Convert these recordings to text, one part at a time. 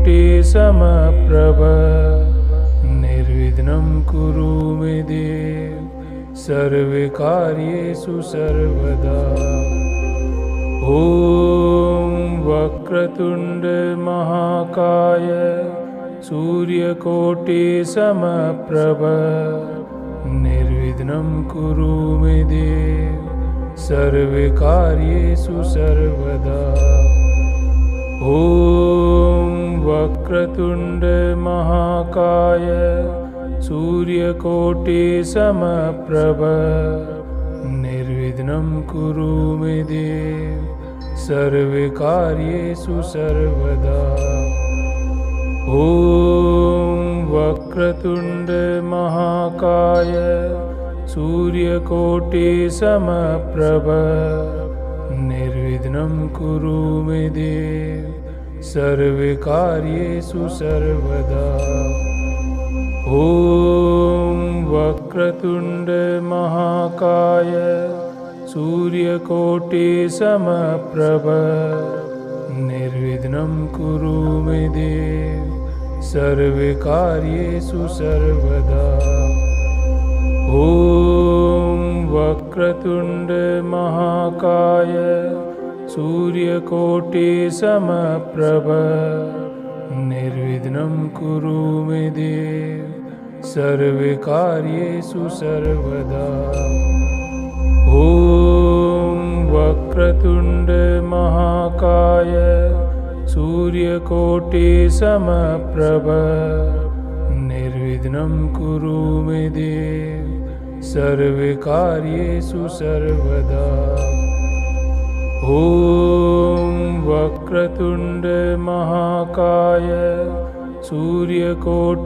सूर्यकोटिसमप्रभ निर्विघ्नं कुरु मे देव सर्वकार्येषु सर्वदा। ॐ वक्रतुण्ड महाकाय सूर्यकोटिसमप्रभ निर्विघ्नं कुरु मे देव सर्वकार्येषु सर्वदा। ॐ वक्रतुण्ड महाकाय सूर्यकोटिसमप्रभ निर्विघ्नं कुरु मे देव सर्वकार्येषु सर्वदा। ॐ वक्रतुण्ड महाकाय सूर्यकोटिसमप्रभ निर्विघ्नं कुरु मे देव सर्वकार्येषु सर्वदा। ॐ वक्रतुण्ड महाकाय सूर्यकोटिसमप्रभ निर्विघ्नं कुरु मे देव सर्वकार्येषु सर्वदा। ॐ वक्रतुण्ड महाकाय सूर्यकोटिसमप्रभ निर्विघ्नं कुरु मे देव सर्वकार्येषु सर्वदा। ॐ वक्रतुण्ड महाकाय सूर्यकोटिसमप्रभ निर्विघ्नं कुरु मे देव सर्वकार्येषु सर्वदा। ॐ वक्रतुण्ड महाकाय सूर्यकोटिसमप्रभ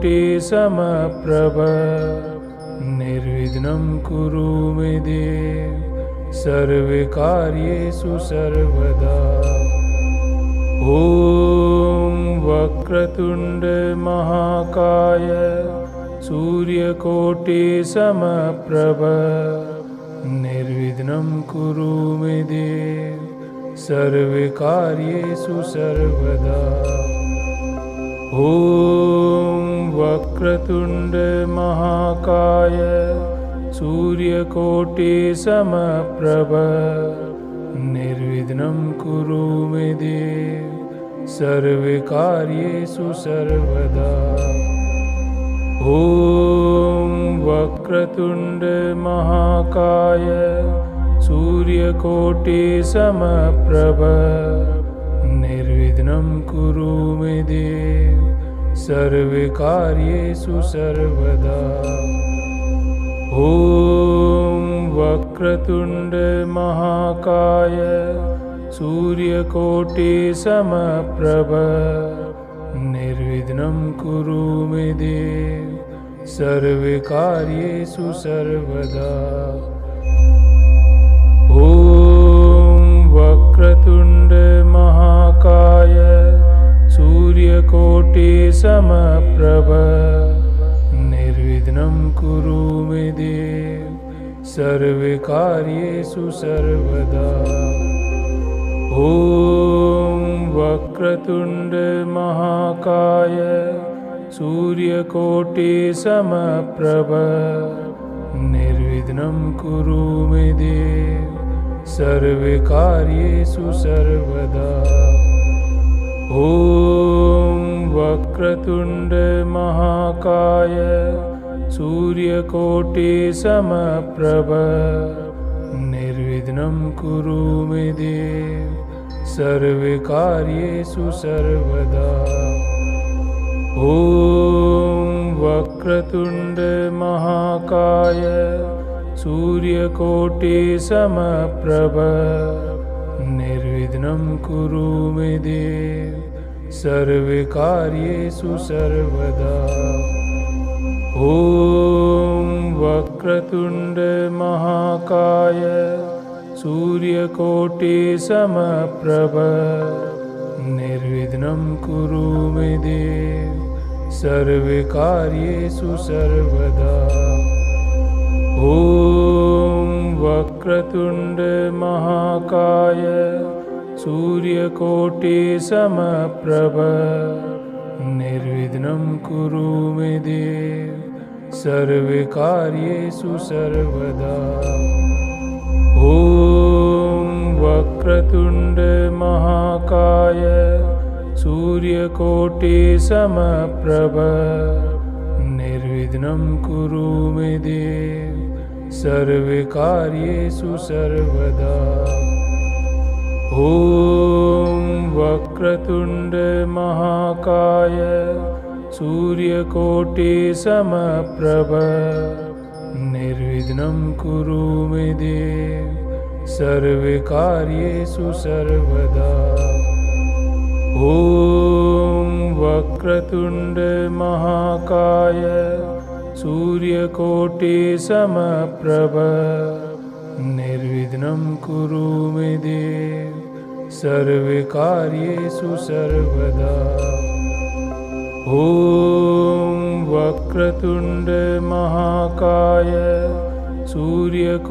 निर्विघ्नं कुरु मे देव सर्वकार्येषु सर्वदा। ॐ वक्रतुण्ड महाकाय सूर्यकोटिसमप्रभ निर्विघ्नं कुरु मे देव सर्वकार्येषु सर्वदा। ॐ वक्रतुण्ड महाकाय सूर्यकोटिसमप्रभ निर्विघ्नं कुरु मे देव सर्वकार्येषु सर्वदा। ॐ वक्रतुण्ड महाकाय सूर्यकोटिसमप्रभ निर्विघ्नं कुरु मे देव सर्वकार्येषु सर्वदा। ॐ वक्रतुण्ड महाकाय सूर्यकोटिसमप्रभ निर्विघ्नं कुरु मे देव सर्वकार्येषु सर्वदा। ॐ वक्रतुण्ड महाकाय सूर्यकोटिसमप्रभ निर्विघ्नं कुरु मे देव सर्वकार्येषु सर्वदा। ॐ वक्रतुण्ड महाकाय सूर्यकोटिसमप्रभ निर्विघ्नं कुरु मे देव सर्वकार्येषु सर्वदा। ॐ वक्रतुण्ड महाकाय सूर्यकोटिसमप्रभ निर्विघ्नं कुरु मे देव सर्वकार्येषु सर्वदा। ॐ वक्रतुण्ड महाकाय सूर्यकोटिसमप्रभ निर्विघ्नं कुरु मे देव सर्वकार्येषु सर्वदा। ॐ वक्रतुण्ड महाकाय सूर्यकोटिसमप्रभ निर्विघ्नं कुरु मे देव सर्वकार्येषु सर्वदा। ॐ वक्रतुण्ड महाकाय सूर्यकोटिसमप्रभ निर्विघ्नं कुरु मे देव सर्वकार्येषु सर्वदा। ॐ वक्रतुण्ड महाकाय सूर्यकोटिसमप्रभ निर्विघ्नं कुरु मे देव सर्वकार्येषु सर्वदा। ॐ वक्रतुण्ड महाकाय सूर्यकोटिसमप्रभ निर्विघ्नं कुरु मे देव सर्वकार्येषु सर्वदा। ॐ वक्रतुण्ड महाकाय सूर्यकोटिसमप्रभ निर्विघ्नं कुरु मे देव सर्वकार्येषु सर्वदा। ॐ वक्रतुण्ड महाकाय सूर्यकोटिसमप्रभ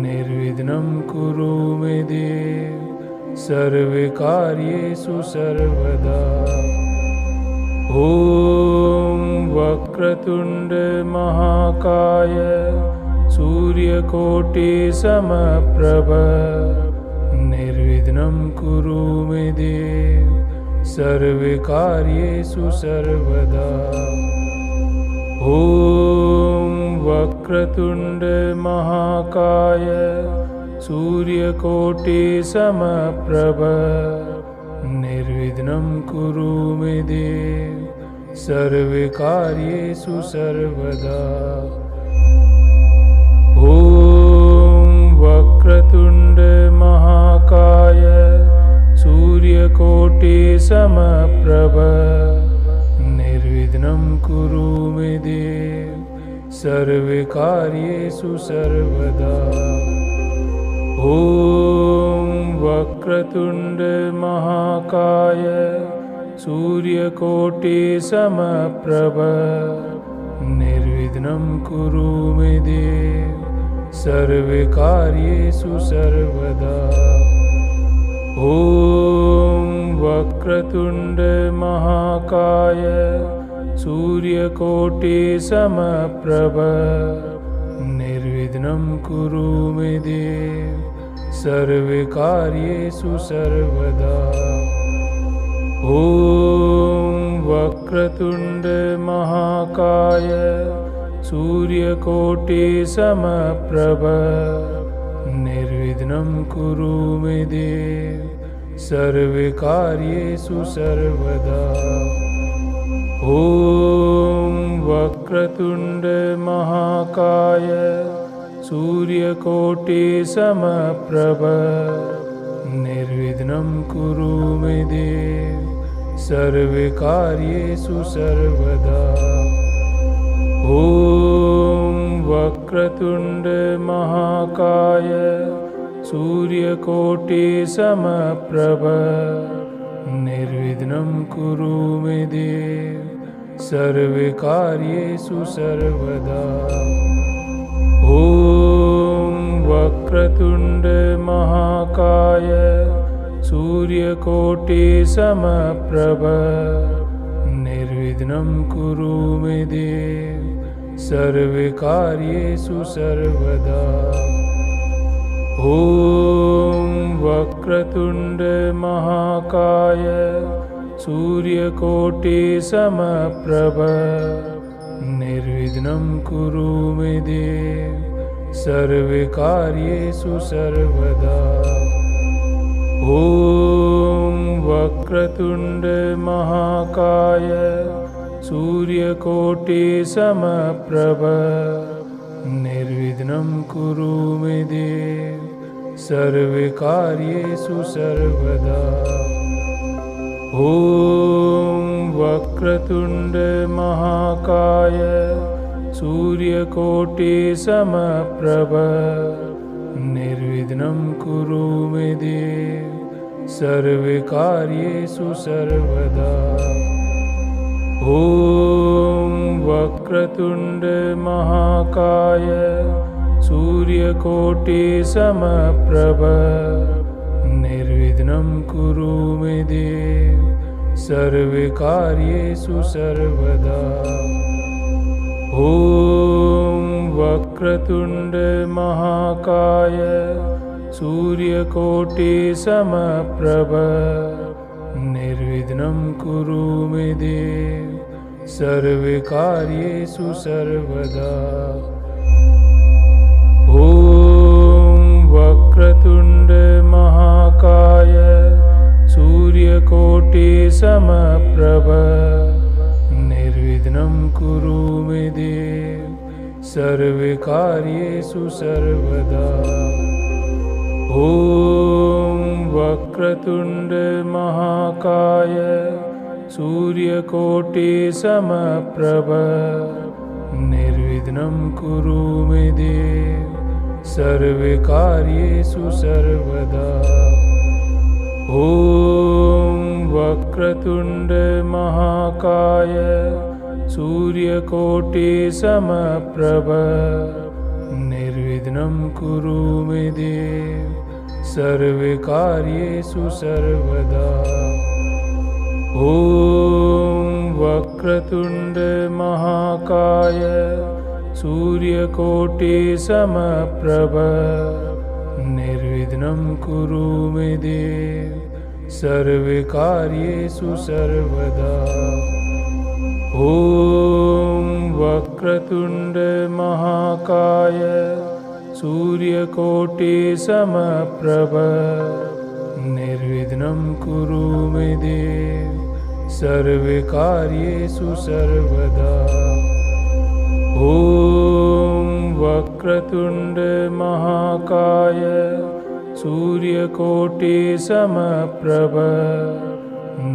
निर्विघ्नं कुरु मे देव सर्वकार्येषु सर्वदा। ॐ वक्रतुण्ड महाकाय सूर्यकोटिसमप्रभ निर्विघ्नं कुरु मे देव सर्वकार्येषु सर्वदा। ॐ वक्रतुण्ड महाकाय सूर्यकोटिसमप्रभ निर्विघ्नं कुरु मे देव सर्वकार्येषु सर्वदा। ॐ वक्रतुण्ड महाकाय सूर्यकोटिसमप्रभ निर्विघ्नं कुरु मे देव सर्वकार्येषु सर्वदा। ॐ वक्रतुण्ड महाकाय सूर्यकोटिसमप्रभ निर्विघ्नं कुरु मे देव सर्वकार्येषु सर्वदा। ॐ वक्रतुण्ड महाकाय सूर्यकोटिसमप्रभ निर्विघ्नं कुरु मे देव सर्वकार्येषु सर्वदा। ॐ वक्रतुण्ड महाकाय सूर्यकोटिसमप्रभ निर्विघ्नं कुरु मे देव सर्वकार्येषु सर्वदा। ॐ वक्रतुण्ड महाकाय सूर्यकोटिसमप्रभ निर्विघ्नं कुरु मे देव सर्वकार्येषु सर्वदा। ॐ वक्रतुण्ड महाकाय सूर्यकोटिसमप्रभ निर्विघ्नं कुरु मे देव सर्वकार्येषु सर्वदा। ॐ वक्रतुण्ड महाकाय सूर्यकोटिसमप्रभ निर्विघ्नं कुरु मे देव सर्वकार्येषु सर्वदा। ॐ वक्रतुण्ड महाकाय सूर्यकोटिसमप्रभ निर्विघ्नं कुरु मे देव सर्वकार्येषु सर्वदा। ॐ वक्रतुण्ड महाकाय सूर्यकोटिसमप्रभ निर्विघ्नं कुरु मे देव सर्वकार्येषु सर्वदा। ॐ वक्रतुण्ड महाकाय सूर्यकोटिसमप्रभ निर्विघ्नं कुरु मे देव सर्वकार्येषु सर्वदा। ॐ वक्रतुण्ड महाकाय सूर्यकोटिसमप्रभ निर्विघ्नं कुरु मे देव सर्वकार्येषु सर्वदा। ॐ वक्रतुण्ड महाकाय सूर्यकोटिसमप्रभ निर्विघ्नं कुरु मे देव सर्वकार्येषु सर्वदा। ॐ वक्रतुण्ड महाकाय सूर्यकोटिसमप्रभ निर्विघ्नं कुरु मे देव सर्वकार्येषु सर्वदा। ॐ वक्रतुण्ड महाकाय सूर्यकोटिसमप्रभ निर्विघ्नं कुरु मे देव सर्वकार्येषु सर्वदा। ॐ वक्रतुण्ड महाकाय सूर्यकोटिसमप्रभ निर्विघ्नं कुरु मे देव सर्वकार्येषु सर्वदा। ॐ वक्रतुण्ड महाकाय सूर्यकोटिसमप्रभ निर्विघ्नं कुरु मे देव सर्वकार्येषु सर्वदा। ॐ वक्रतुण्ड महाकाय सूर्यकोटिसमप्रभ निर्विघ्नं कुरु मे देव सर्वकार्येषु सर्वदा। ॐ वक्रतुण्ड महाकाय सूर्यकोटिसमप्रभ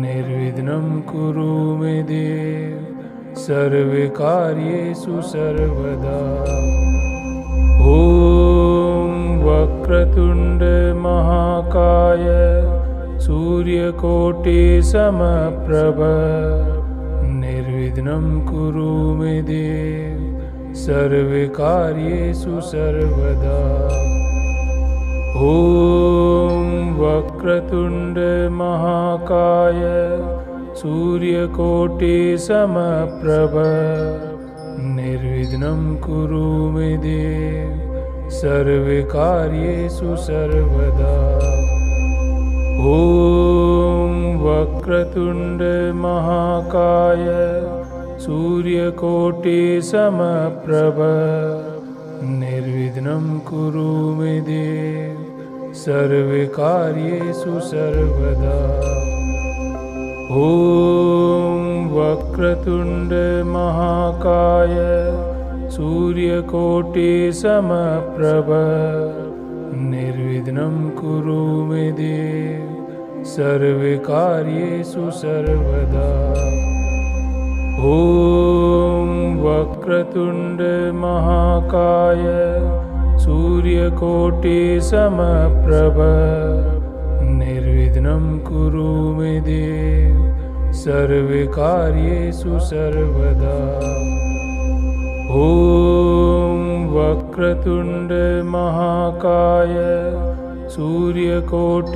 निर्विघ्नं कुरु मे देव सर्वकार्येषु सर्वदा। ॐ वक्रतुण्ड महाकाय सूर्यकोटिसमप्रभ निर्विघ्नं कुरु मे देव सर्वकार्येषु सर्वदा। ॐ वक्रतुण्ड महाकाय सूर्यकोटिसमप्रभ निर्विघ्नं कुरु मे देव सर्वकार्येषु सर्वदा। ॐ वक्रतुण्ड महाकाय सूर्यकोटिसमप्रभ निर्विघ्नं कुरु मे देव सर्वकार्येषु सर्वदा। ॐ वक्रतुण्ड महाकाय सूर्यकोटिसमप्रभ निर्विघ्नं कुरु मे देव सर्वकार्येषु सर्वदा। ॐ वक्रतुण्ड महाकाय सूर्यकोटिसमप्रभ निर्विघ्नं कुरु मे देव सर्वकार्येषु सर्वदा। ॐ वक्रतुण्ड महाकाय सूर्यकोटिसमप्रभ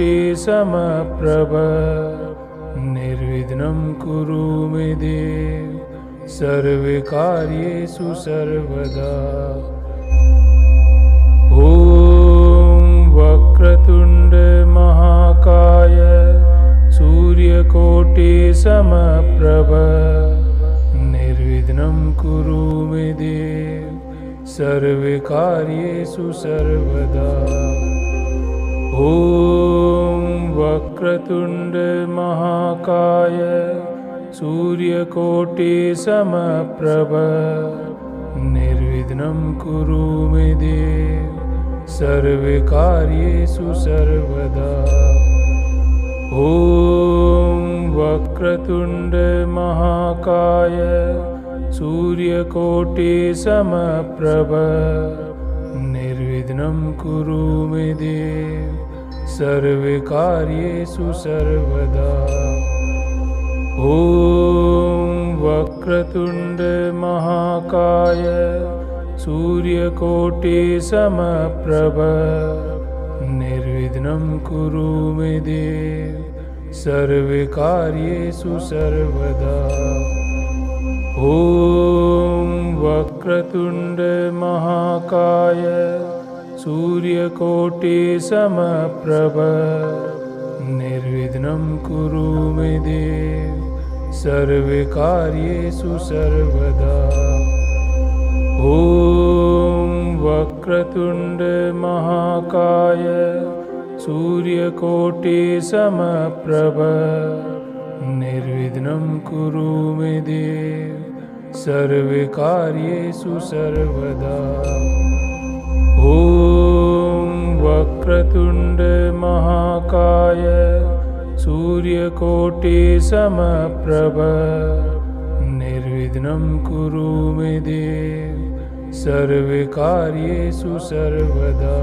निर्विघ्नं कुरु मे देव सर्वकार्येषु सर्वदा। ॐ वक्रतुण्ड महाकाय सूर्यकोटिसमप्रभ निर्विघ्नं कुरु मे देव सर्वकार्येषु सर्वदा। ॐ वक्रतुण्ड महाकाय सूर्यकोटिसमप्रभ निर्विघ्नं कुरु मे देव सर्वकार्येषु सर्वदा। ॐ वक्रतुण्ड महाकाय सूर्यकोटिसमप्रभ निर्विघ्नं कुरु मे देव सर्वकार्येषु सर्वदा। ॐ वक्रतुण्ड महाकाय सूर्यकोटिसमप्रभ निर्विघ्नं कुरु मे देव सर्वकार्येषु सर्वदा। ॐ वक्रतुण्ड महाकाय सूर्यकोटिसमप्रभ निर्विघ्नं कुरु मे देव सर्वकार्येषु सर्वदा। ॐ वक्रतुण्ड महाकाय सूर्यकोटिसमप्रभ निर्विघ्नं कुरु मे देव सर्वकार्येषु सर्वदा। ॐ वक्रतुण्ड महाकाय सूर्यकोटिसमप्रभ निर्विघ्नं कुरु मे देव सर्वकार्येषु सर्वदा।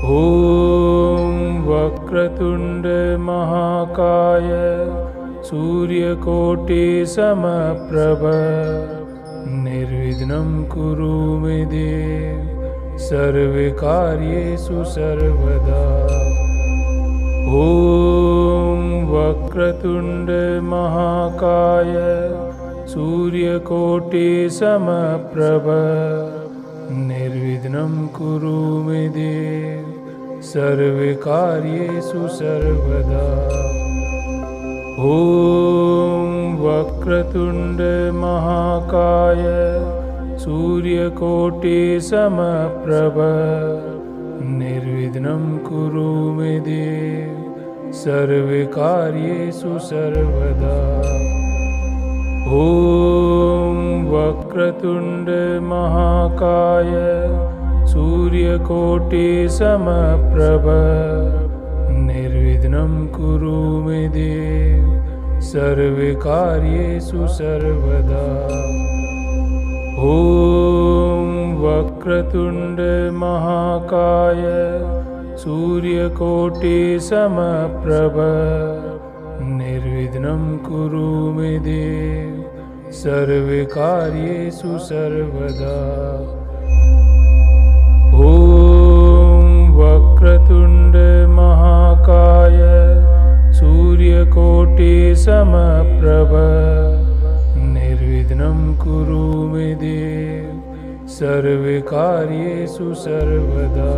ॐ वक्रतुण्ड महाकाय सूर्यकोटिसमप्रभ निर्विघ्नं कुरु मे देव सर्वकार्येषु सर्वदा। ॐ वक्रतुण्ड महाकाय सूर्यकोटिसमप्रभ निर्विघ्नं कुरु मे देव सर्वकार्येषु सर्वदा। ॐ वक्रतुण्ड महाकाय सूर्यकोटिसमप्रभ निर्विघ्नं कुरु मे देव सर्वकार्येषु सर्वदा। ॐ वक्रतुण्ड महाकाय सूर्यकोटिसमप्रभ निर्विघ्नं कुरु मे देव सर्वकार्येषु सर्वदा। ॐ वक्रतुण्ड महाकाय सूर्यकोटिसमप्रभ निर्विघ्नं कुरु मे देव सर्वकार्येषु सर्वदा। ॐ वक्रतुण्ड महाकाय सूर्यकोटिसमप्रभ निर्विघ्नं कुरु मे देव सर्वकार्येषु सर्वदा।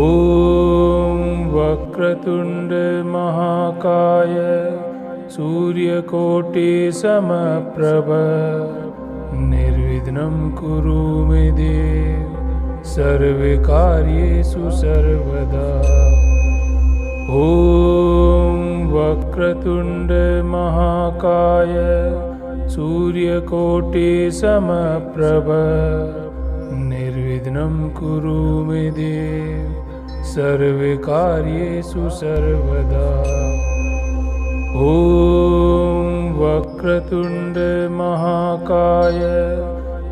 ॐ वक्रतुण्ड महाकाय सूर्यकोटिसमप्रभ निर्विघ्नं कुरु मे देव सर्वकार्येषु सर्वदा। ॐ वक्रतुण्ड महाकाय सूर्यकोटिसमप्रभ निर्विघ्नं कुरु मे देव सर्वकार्येषु सर्वदा। ॐ वक्रतुण्ड महाकाय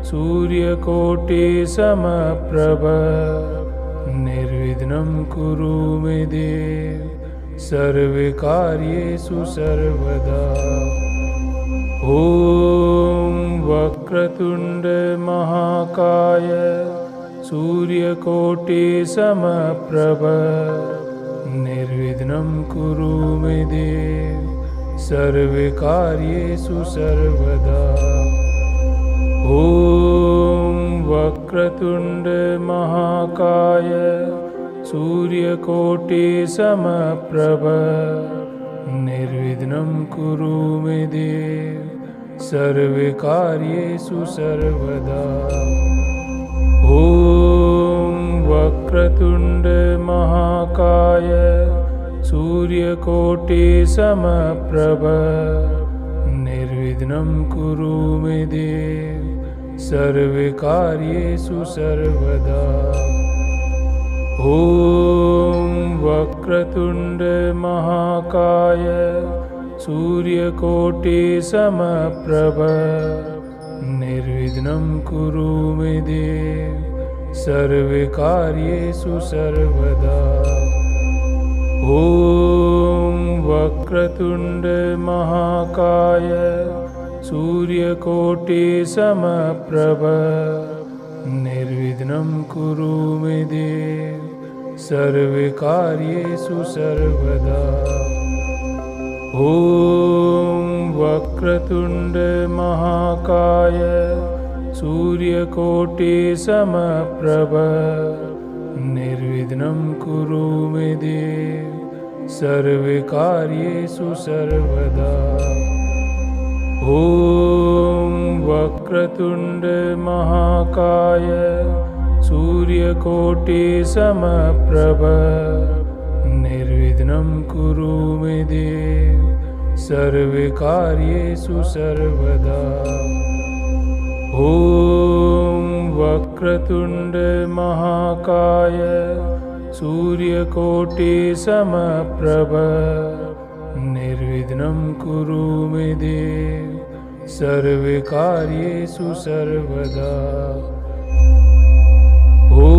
सूर्यकोटिसमप्रभ निर्विघ्नं कुरु मे देव सर्वकार्येषु सर्वदा। ॐ वक्रतुण्ड महाकाय सूर्यकोटिसमप्रभ निर्विघ्नं कुरु मे देव सर्वकार्येषु सर्वदा। ॐ वक्रतुण्ड महाकाय सूर्यकोटिसमप्रभ निर्विघ्नं कुरु मे देव सर्वकार्येषु सर्वदा। ॐ वक्रतुण्ड महाकाय सूर्यकोटिसमप्रभ निर्विघ्नं कुरु मे देव सर्वकार्येषु सर्वदा। ॐ वक्रतुण्ड महाकाय सूर्यकोटिसमप्रभ निर्विघ्नं कुरु मे देव सर्वकार्येषु सर्वदा। ॐ वक्रतुण्ड महाकाय सूर्यकोटिसमप्रभ निर्विघ्नं निर्विघ्नं कुरु मे देव सर्वकार्येषु सर्वदा। ॐ वक्रतुण्ड महाकाय सूर्यकोटिसमप्रभ निर्विघ्नं कुरु मे देव सर्वकार्येषु सर्वदा। ॐ वक्रतुण्ड महाकाय सूर्यकोटिसमप्रभ निर्विघ्नं कुरु मे देव सर्वकार्येषु सर्वदा। ॐ वक्रतुण्ड महाकाय सूर्यकोटिसमप्रभ निर्विघ्नं कुरु मे देव सर्वकार्येषु सर्वदा। ॐ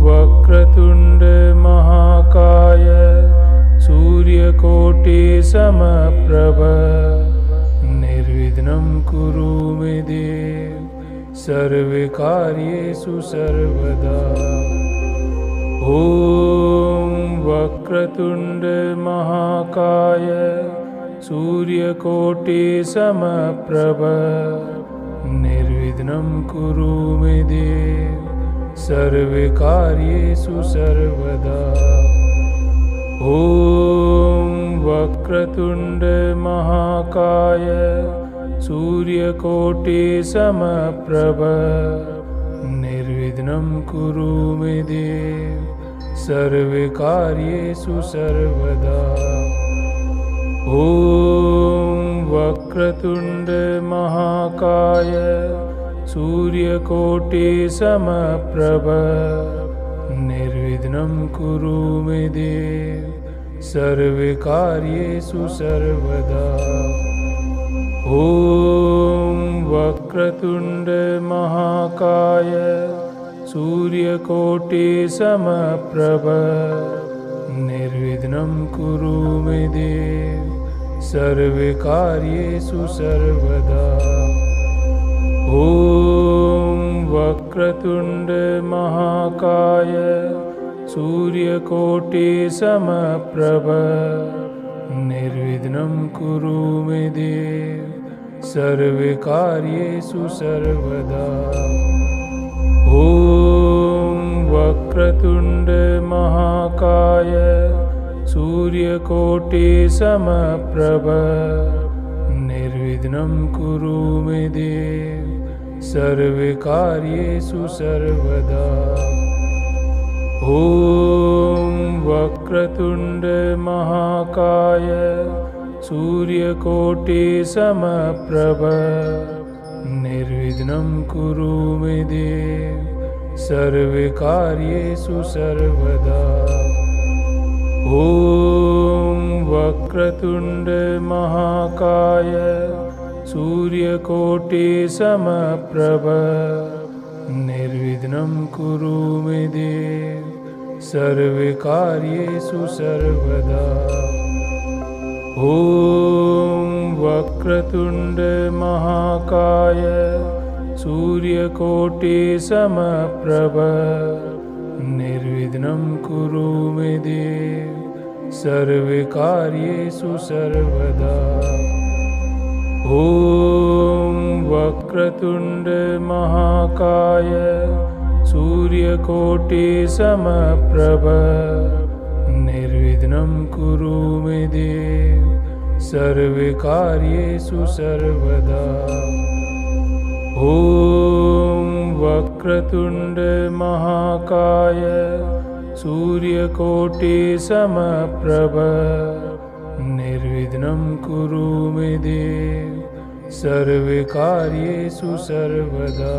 वक्रतुण्ड महाकाय सूर्यकोटिसमप्रभ निर्विघ्नं कुरु मे देव सर्वकार्येषु सर्वदा। ॐ वक्रतुण्ड महाकाय सूर्यकोटिसमप्रभ निर्विघ्नं कुरु मे देव सर्वकार्येषु सर्वदा। ॐ वक्रतुण्ड महाकाय सूर्यकोटिसमप्रभ निर्विघ्नं कुरु मे देव सर्वकार्येषु सर्वदा। ॐ वक्रतुण्ड महाकाय सूर्यकोटिसमप्रभ निर्विघ्नं कुरु मे देव सर्वकार्येषु सर्वदा। ॐ वक्रतुण्ड महाकाय सूर्यकोटिसमप्रभ निर्विघ्नं कुरु मे देव सर्वकार्येषु सर्वदा। ॐ वक्रतुण्ड महाकाय सूर्यकोटिसमप्रभ निर्विघ्नं कुरु मे देव सर्वकार्येषु सर्वदा। ॐ वक्रतुण्ड महाकाय सूर्यकोटिसमप्रभ निर्विघ्नं कुरु मे देव सर्वकार्येषु सर्वदा। ॐ वक्रतुण्ड महाकाय सूर्यकोटिसमप्रभ निर्विघ्नं कुरु मे देव सर्वकार्येषु सर्वदा। ॐ वक्रतुण्ड महाकाय सूर्यकोटिसमप्रभ निर्विघ्नं कुरु मे देव सर्वकार्येषु सर्वदा। ॐ वक्रतुण्ड महाकाय सूर्यकोटिसमप्रभ निर्विघ्नं कुरु मे देव सर्वकार्येषु सर्वदा। ॐ वक्रतुण्ड महाकाय सूर्यकोटिसमप्रभ निर्विघ्नं कुरु मे देव सर्वकार्येषु सर्वदा। ॐ वक्रतुण्ड महाकाय सूर्यकोटिसमप्रभ निर्विघ्नं कुरु मे देव सर्वकार्येषु सर्वदा।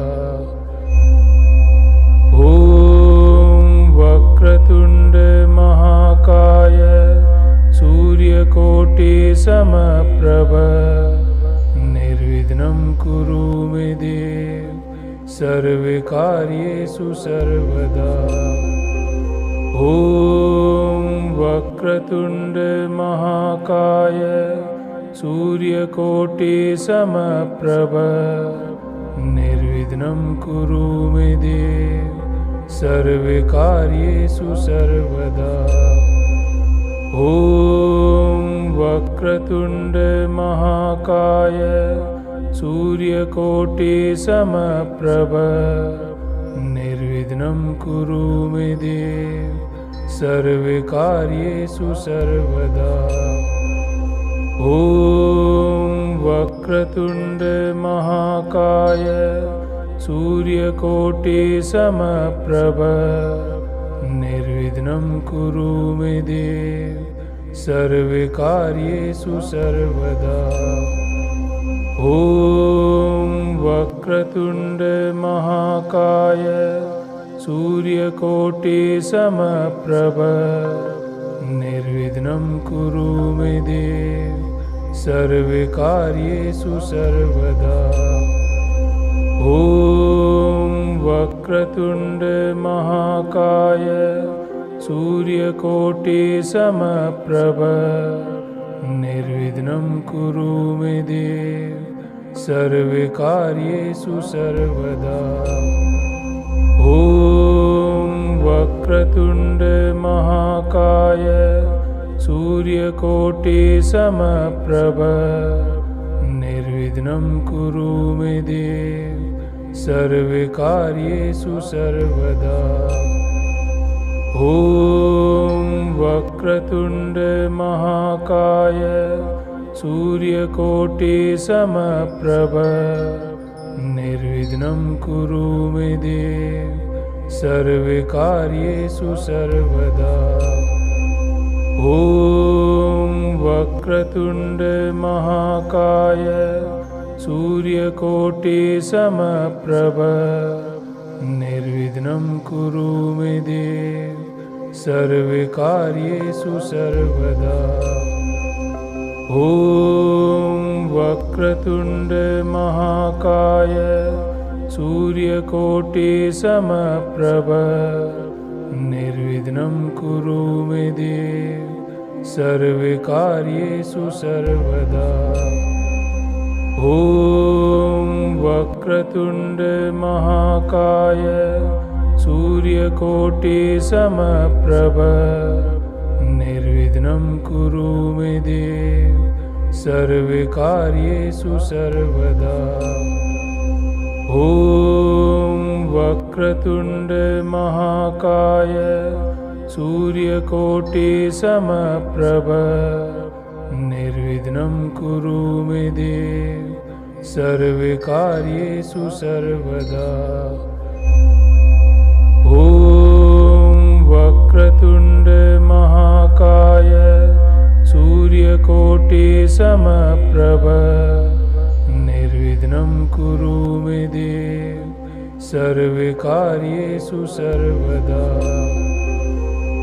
ॐ वक्रतुण्ड महाकाय सूर्यकोटिसमप्रभ निर्विघ्नं कुरु मे देव सर्वकार्येषु सर्वदा। ॐ वक्रतुण्ड महाकाय सूर्यकोटिसमप्रभ निर्विघ्नं निर्विघ्नं कुरु मे देव सर्वकार्येषु सर्वदा। ॐ वक्रतुण्ड महाकाय सूर्यकोटिसमप्रभ निर्विघ्नं कुरु मे देव सर्वकार्येषु सर्वदा। ॐ वक्रतुण्ड महाकाय सूर्यकोटिसमप्रभ निर्विघ्नं कुरु मे देव सर्वकार्येषु सर्वदा। ॐ वक्रतुण्ड महाकाय सूर्यकोटिसमप्रभ निर्विघ्नं कुरु मे देव सर्वकार्येषु सर्वदा। ॐ वक्रतुण्ड महाकाय सूर्यकोटिसमप्रभ निर्विघ्नं कुरु मे देव सर्वकार्येषु सर्वदा। ॐ वक्रतुण्ड महाकाय सूर्यकोटिसमप्रभ निर्विघ्नं कुरु मे देव सर्वकार्येषु सर्वदा। ॐ वक्रतुण्ड महाकाय सूर्यकोटिसमप्रभ निर्विघ्नं कुरु मे देव सर्वकार्येषु सर्वदा। ॐ वक्रतुण्ड महाकाय सूर्यकोटिसमप्रभ निर्विघ्नं कुरु मे देव सर्वकार्येषु सर्वदा। ॐ वक्रतुण्ड महाकाय सूर्यकोटिसमप्रभ निर्विघ्नं कुरु मे देव सर्वकार्येषु सर्वदा। ॐ वक्रतुण्ड महाकाय सूर्यकोटिसमप्रभ निर्विघ्नं कुरु मे देव सर्वकार्येषु सर्वदा। ॐ वक्रतुण्ड महाकाय सूर्यकोटिसमप्रभ निर्विघ्नं कुरु मे देव सर्वकार्येषु सर्वदा। ॐ वक्रतुण्ड महाकाय सूर्यकोटिसमप्रभ निर्विघ्नं कुरु मे देव सर्वकार्येषु सर्वदा।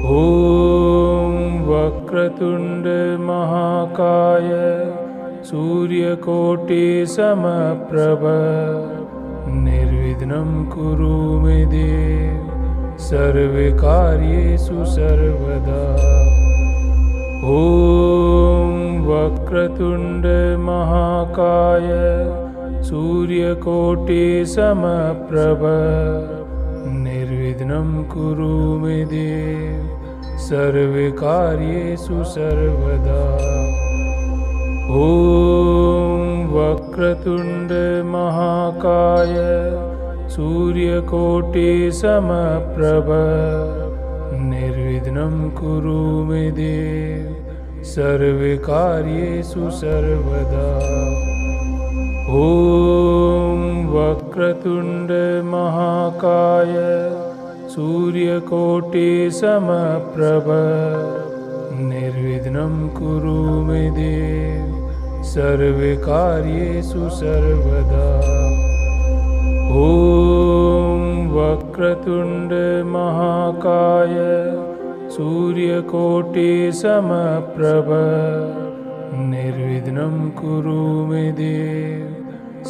ॐ वक्रतुण्ड महाकाय सूर्यकोटिसमप्रभ निर्विघ्नं कुरु मे देव सर्वकार्येषु सर्वदा। ॐ वक्रतुण्ड महाकाय सूर्यकोटिसमप्रभ निर्विघ्नं कुरु मे देव सर्वकार्येषु सर्वदा। ॐ वक्रतुण्ड महाकाय सूर्यकोटिसमप्रभ निर्विघ्नं कुरु मे देव सर्वकार्येषु सर्वदा। ॐ वक्रतुण्ड महाकाय सूर्यकोटिसमप्रभ निर्विघ्नं कुरु मे देव सर्वकार्येषु सर्वदा। ॐ वक्रतुण्ड महाकाय सूर्यकोटिसमप्रभ निर्विघ्नं कुरु मे देव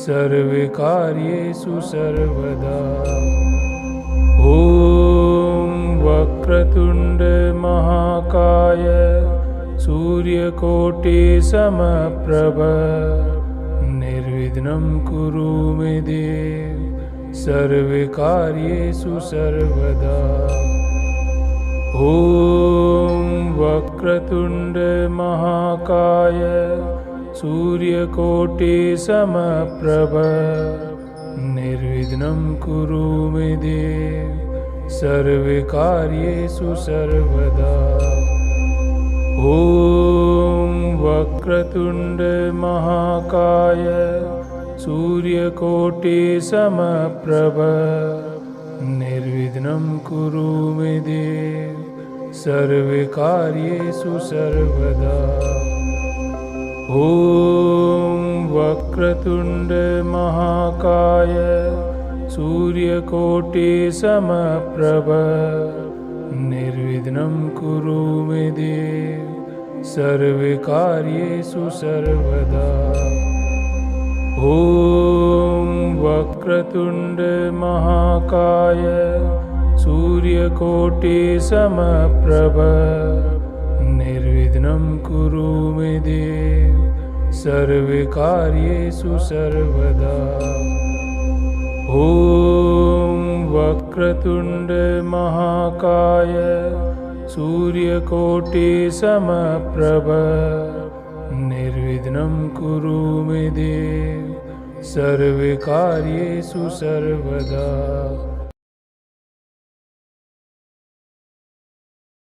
सर्वकार्येषु सर्वदा। ॐ वक्रतुण्ड महाकाय सूर्यकोटिसमप्रभ निर्विघ्नं कुरु मे देव सर्वकार्येषु सर्वदा। ॐ वक्रतुण्ड महाकाय सूर्यकोटिसमप्रभ निर्विघ्नं कुरु मे देव सर्वकार्येषु सर्वदा। ॐ वक्रतुण्ड महाकाय सूर्यकोटिसमप्रभ निर्विघ्नं कुरु मे देव सर्वकार्येषु सर्वदा। ॐ वक्रतुण्ड महाकाय सूर्यकोटिसमप्रभ निर्विघ्नं कुरु मे देव सर्वकार्येषु सर्वदा। ॐ वक्रतुण्ड महाकाय सूर्यकोटिसमप्रभ निर्विघ्नं कुरु मे देव सर्वकार्येषु सर्वदा। ॐ वक्रतुण्ड महाकाय सूर्यकोटिसमप्रभ निर्विघ्नं कुरु मे देव सर्वकार्येषु सर्वदा।